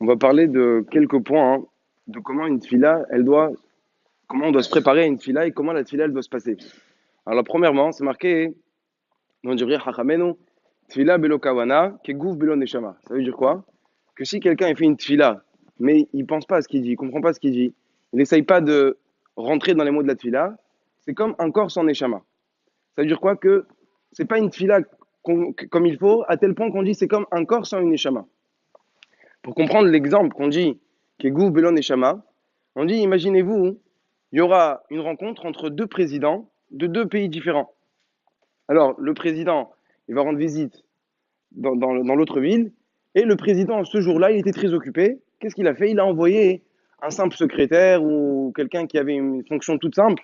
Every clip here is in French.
On va parler de quelques points, hein, de comment une tfila, comment on doit se préparer à une tfila et comment la tfila, elle doit se passer. Alors, premièrement, c'est marqué dans Jibril Hachamenu, tfila belo kawana, kegouf belo neshama. Ça veut dire quoi? Que si quelqu'un fait une tfila, mais il pense pas à ce qu'il dit, il comprend pas ce qu'il dit, il n'essaye pas de rentrer dans les mots de la tfila, c'est comme un corps sans neshama. Ça veut dire quoi? Que c'est pas une tfila comme il faut, à tel point qu'on dit c'est comme un corps sans une neshama. Pour comprendre l'exemple qu'on dit, qui est Gou, Belon et Shama, on dit, imaginez-vous, il y aura une rencontre entre deux présidents de deux pays différents. Alors, le président, il va rendre visite dans l'autre ville, et le président, ce jour-là, il était très occupé. Qu'est-ce qu'il a fait? Il a envoyé un simple secrétaire ou quelqu'un qui avait une fonction toute simple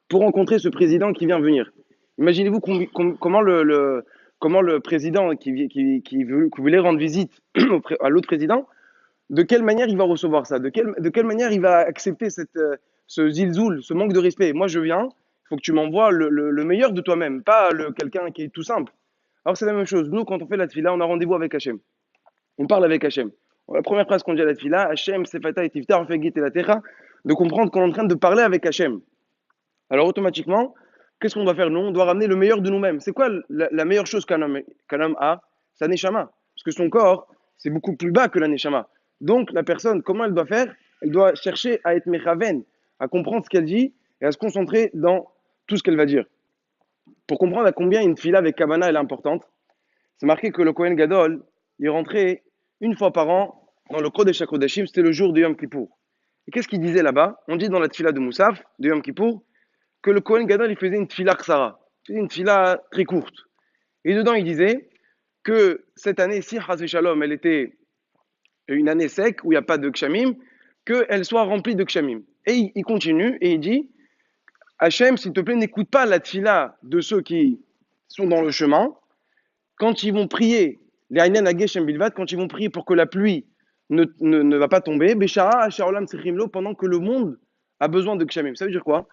pour rencontrer ce président qui vient venir. Imaginez-vous comment le président qui voulait rendre visite à l'autre président, de quelle manière il va recevoir ça, de quelle manière il va accepter ce zilzoul, ce manque de respect. Moi, je viens, il faut que tu m'envoies le meilleur de toi-même, pas quelqu'un qui est tout simple. Alors, c'est la même chose. Nous, quand on fait la tfila, on a rendez-vous avec Hachem. On parle avec Hachem. La première phrase qu'on dit à la tfila, Hachem, Sefata et Tiftar, Fegit et la Terra, de comprendre qu'on est en train de parler avec Hachem. Alors, automatiquement, qu'est-ce qu'on doit faire? Nous, on doit ramener le meilleur de nous-mêmes. C'est quoi la meilleure chose qu'un homme a? C'est un neshama. Parce que son corps, c'est beaucoup plus bas que la neshama. Donc, la personne, comment elle doit faire? Elle doit chercher à être mechaven, à comprendre ce qu'elle dit et à se concentrer dans tout ce qu'elle va dire. Pour comprendre à combien une fila avec Kavana elle est importante, c'est marqué que le Kohen Gadol, il rentrait une fois par an dans le Kodesh HaKodashim, c'était le jour de Yom Kippour. Et qu'est-ce qu'il disait là-bas? On dit dans la tfila de Moussaf, de Yom Kippour, que le Kohen Gadol, il faisait une tfila ksara, une tfila très courte. Et dedans, il disait que cette année, si Chas Shalom, elle était une année sec, où il n'y a pas de kshamim, qu'elle soit remplie de kshamim. Et il continue, et il dit, Hachem, s'il te plaît, n'écoute pas la tfila de ceux qui sont dans le chemin, quand ils vont prier, les Ainen Ageshem Bilvat, quand ils vont prier pour que la pluie ne va pas tomber, Beshara, Ashaolam Sechimlo, pendant que le monde a besoin de kshamim. Ça veut dire quoi?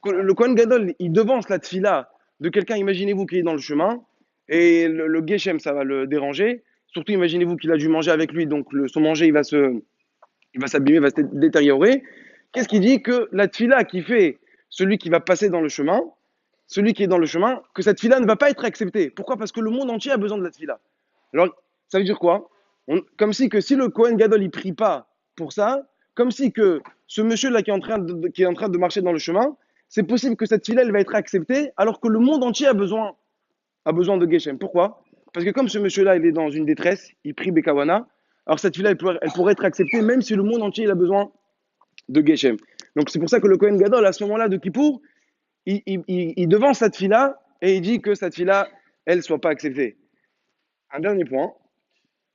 Le Kohen Gadol, il devance la tfila de quelqu'un, imaginez-vous, qui est dans le chemin, et le Geshem, ça va le déranger. Surtout, imaginez-vous qu'il a dû manger avec lui, donc son manger, il va s'abîmer, il va se détériorer. Qu'est-ce qu'il dit? Que la tfila qui fait celui qui va passer dans le chemin, celui qui est dans le chemin, que cette tfila ne va pas être acceptée. Pourquoi? Parce que le monde entier a besoin de la tfila. Alors, ça veut dire quoi? Comme si que si le Kohen Gadol, il prie pas pour ça, comme si que ce monsieur-là qui est en train de marcher dans le chemin, c'est possible que cette fille-là, elle va être acceptée, alors que le monde entier a besoin de Geshem. Pourquoi? Parce que comme ce monsieur-là, il est dans une détresse, il prie Bekawana, alors cette fille-là, elle pourrait être acceptée même si le monde entier il a besoin de Geshem. Donc c'est pour ça que le Kohen Gadol, à ce moment-là de Kippour, il devance cette fille-là et il dit que cette fille-là, elle ne soit pas acceptée. Un dernier point,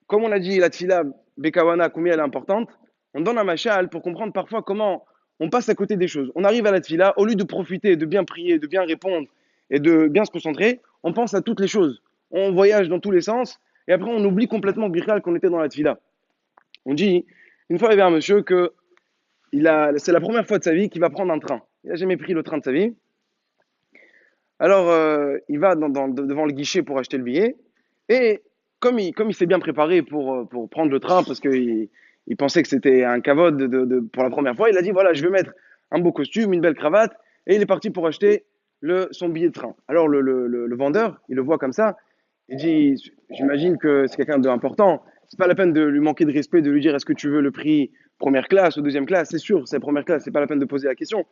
comme on a dit, la tfila Bekawana, combien elle est importante, on donne un machal pour comprendre parfois comment on passe à côté des choses. On arrive à la tfila, au lieu de profiter, de bien prier, de bien répondre et de bien se concentrer, on pense à toutes les choses. On voyage dans tous les sens et après on oublie complètement Birkal qu'on était dans la tfila. On dit, une fois il y avait un monsieur que c'est la première fois de sa vie qu'il va prendre un train. Il n'a jamais pris le train de sa vie. Alors il va devant le guichet pour acheter le billet et comme il s'est bien préparé pour prendre le train, parce qu'il pensait que c'était un kavod pour la première fois, il a dit, voilà, je vais mettre un beau costume, une belle cravate, et il est parti pour acheter son billet de train. Alors le vendeur, il le voit comme ça, il dit, j'imagine que c'est quelqu'un d'important, c'est pas la peine de lui manquer de respect, de lui dire, est-ce que tu veux le prix première classe ou deuxième classe? C'est sûr, c'est première classe, c'est pas la peine de poser la question.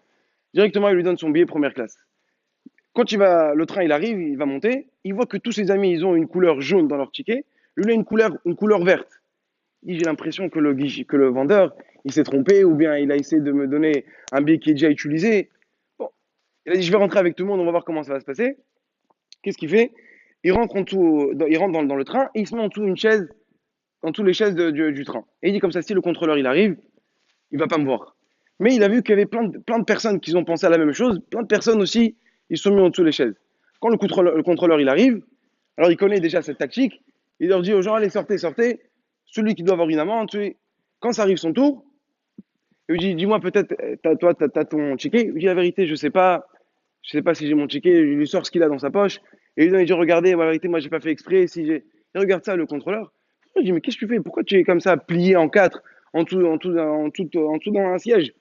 Directement, il lui donne son billet première classe. Quand le train il arrive, il va monter, il voit que tous ses amis ils ont une couleur jaune dans leur ticket, lui il a une couleur verte. J'ai l'impression que le vendeur il s'est trompé ou bien il a essayé de me donner un billet qui est déjà utilisé. Bon, il a dit je vais rentrer avec tout le monde, on va voir comment ça va se passer. Qu'est-ce qu'il fait? Il rentre dans le train et il se met en dessous une chaise, en dessous les chaises du train. Et il dit comme ça, si le contrôleur il arrive, il va pas me voir. Mais il a vu qu'il y avait plein de personnes qui ont pensé à la même chose, plein de personnes aussi, ils se sont mis en dessous les chaises. Quand le contrôleur il arrive, alors il connaît déjà cette tactique, il leur dit aux gens, allez, sortez, sortez, celui qui doit avoir une amende, quand ça arrive son tour, il lui dit, dis-moi peut-être, toi, t'as ton ticket. Il lui dit la vérité, je sais pas si j'ai mon ticket, il lui sort ce qu'il a dans sa poche, et il lui dit, regardez, la vérité, moi j'ai pas fait exprès, si j'ai... Il regarde ça, le contrôleur, Je dis, mais qu'est-ce que tu fais? Pourquoi tu es comme ça, plié en quatre, en dessous dans un siège?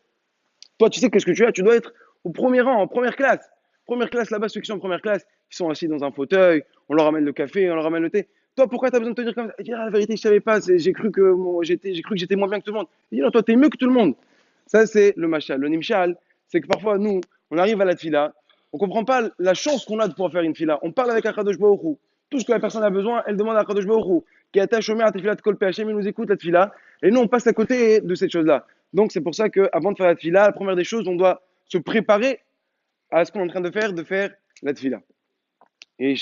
Toi, tu sais qu'est-ce que tu as? Tu dois être au premier rang, en première classe. Première classe, là-bas, ceux qui sont en première classe, ils sont assis dans un fauteuil, on leur ramène le café, on leur ramène le thé. Toi, pourquoi tu as besoin de te dire comme ça? Il dit, ah, la vérité, je savais pas, j'ai cru que j'étais moins bien que tout le monde. Il dit, non, toi, t'es mieux que tout le monde. Ça, c'est le machal. Le nimshal, c'est que parfois, nous, on arrive à la tfila, on ne comprend pas la chance qu'on a de pouvoir faire une tfila. On parle avec Akadosh Baruch Hu. Tout ce que la personne a besoin, elle demande à Akadosh Baruch Hu, qui est attaché au à tfila de Kol PHM, il nous écoute la tfila, et nous, on passe à côté de cette chose-là. Donc, c'est pour ça qu'avant de faire la tfila, la première des choses, on doit se préparer à ce qu'on est en train de faire la tfila. Et